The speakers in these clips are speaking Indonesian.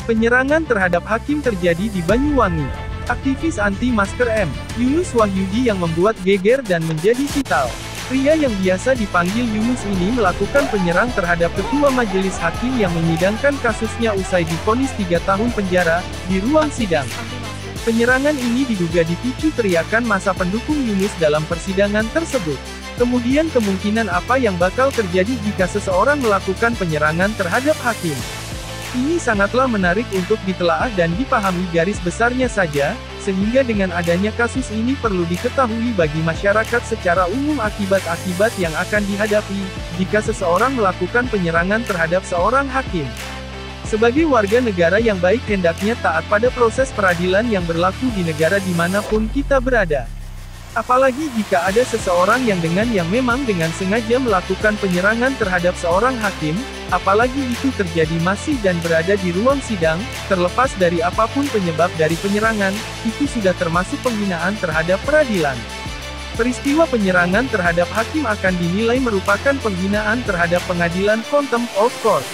Penyerangan terhadap hakim terjadi di Banyuwangi. Aktivis anti-masker M. Yunus Wahyudi yang membuat geger dan menjadi viral. Pria yang biasa dipanggil Yunus ini melakukan penyerang terhadap Ketua Majelis Hakim yang menyidangkan kasusnya usai divonis 3 tahun penjara, di ruang sidang. Penyerangan ini diduga dipicu teriakan massa pendukung Yunus dalam persidangan tersebut. Kemudian kemungkinan apa yang bakal terjadi jika seseorang melakukan penyerangan terhadap hakim? Ini sangatlah menarik untuk ditelaah dan dipahami garis besarnya saja, sehingga dengan adanya kasus ini perlu diketahui bagi masyarakat secara umum akibat-akibat yang akan dihadapi, jika seseorang melakukan penyerangan terhadap seorang hakim. Sebagai warga negara yang baik hendaknya taat pada proses peradilan yang berlaku di negara dimanapun kita berada. Apalagi jika ada seseorang yang memang dengan sengaja melakukan penyerangan terhadap seorang hakim, apalagi itu terjadi masih dan berada di ruang sidang, terlepas dari apapun penyebab dari penyerangan, itu sudah termasuk penghinaan terhadap peradilan. Peristiwa penyerangan terhadap hakim akan dinilai merupakan penghinaan terhadap pengadilan contempt of court.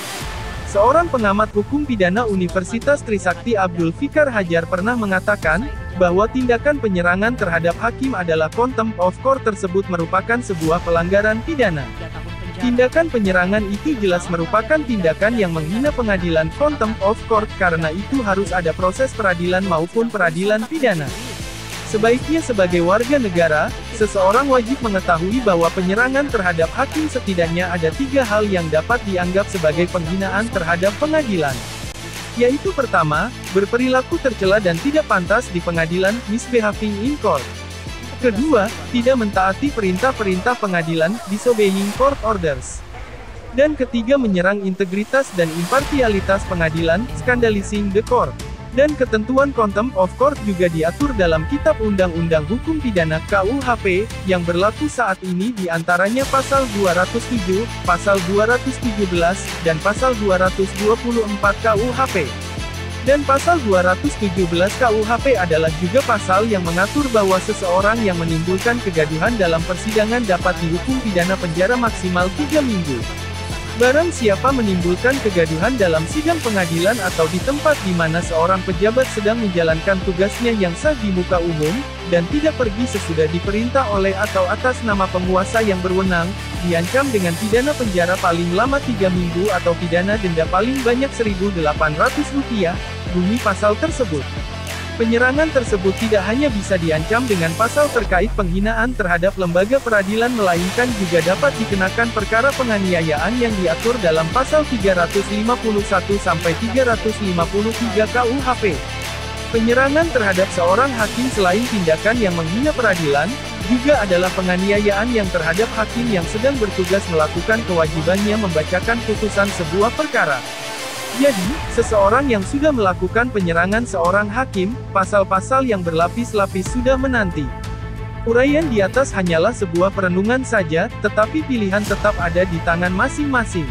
Seorang pengamat hukum pidana Universitas Trisakti Abdul Fikar Hajar pernah mengatakan, bahwa tindakan penyerangan terhadap hakim adalah contempt of court tersebut merupakan sebuah pelanggaran pidana. Tindakan penyerangan itu jelas merupakan tindakan yang menghina pengadilan contempt of court karena itu harus ada proses peradilan maupun peradilan pidana. Sebaiknya sebagai warga negara, seseorang wajib mengetahui bahwa penyerangan terhadap hakim setidaknya ada 3 hal yang dapat dianggap sebagai penghinaan terhadap pengadilan. Yaitu pertama, berperilaku tercela dan tidak pantas di pengadilan, misbehaving in court. Kedua, tidak mentaati perintah-perintah pengadilan, disobeying court orders. Dan ketiga, menyerang integritas dan imparsialitas pengadilan, scandalizing the court. Dan ketentuan contempt of court juga diatur dalam Kitab Undang-Undang Hukum Pidana (KUHP) yang berlaku saat ini diantaranya Pasal 207, Pasal 217, dan Pasal 224 KUHP. Dan Pasal 217 KUHP adalah juga pasal yang mengatur bahwa seseorang yang menimbulkan kegaduhan dalam persidangan dapat dihukum pidana penjara maksimal 3 minggu. Barang siapa menimbulkan kegaduhan dalam sidang pengadilan atau di tempat di mana seorang pejabat sedang menjalankan tugasnya yang sah di muka umum, dan tidak pergi sesudah diperintah oleh atau atas nama penguasa yang berwenang, diancam dengan pidana penjara paling lama 3 minggu atau pidana denda paling banyak Rp1.800, bunyi pasal tersebut. Penyerangan tersebut tidak hanya bisa diancam dengan pasal terkait penghinaan terhadap lembaga peradilan melainkan juga dapat dikenakan perkara penganiayaan yang diatur dalam pasal 351-353 KUHP. Penyerangan terhadap seorang hakim selain tindakan yang menghina peradilan, juga adalah penganiayaan yang terhadap hakim yang sedang bertugas melakukan kewajibannya membacakan putusan sebuah perkara. Jadi, seseorang yang sudah melakukan penyerangan seorang hakim, pasal-pasal yang berlapis-lapis sudah menanti. Uraian di atas hanyalah sebuah perenungan saja, tetapi pilihan tetap ada di tangan masing-masing.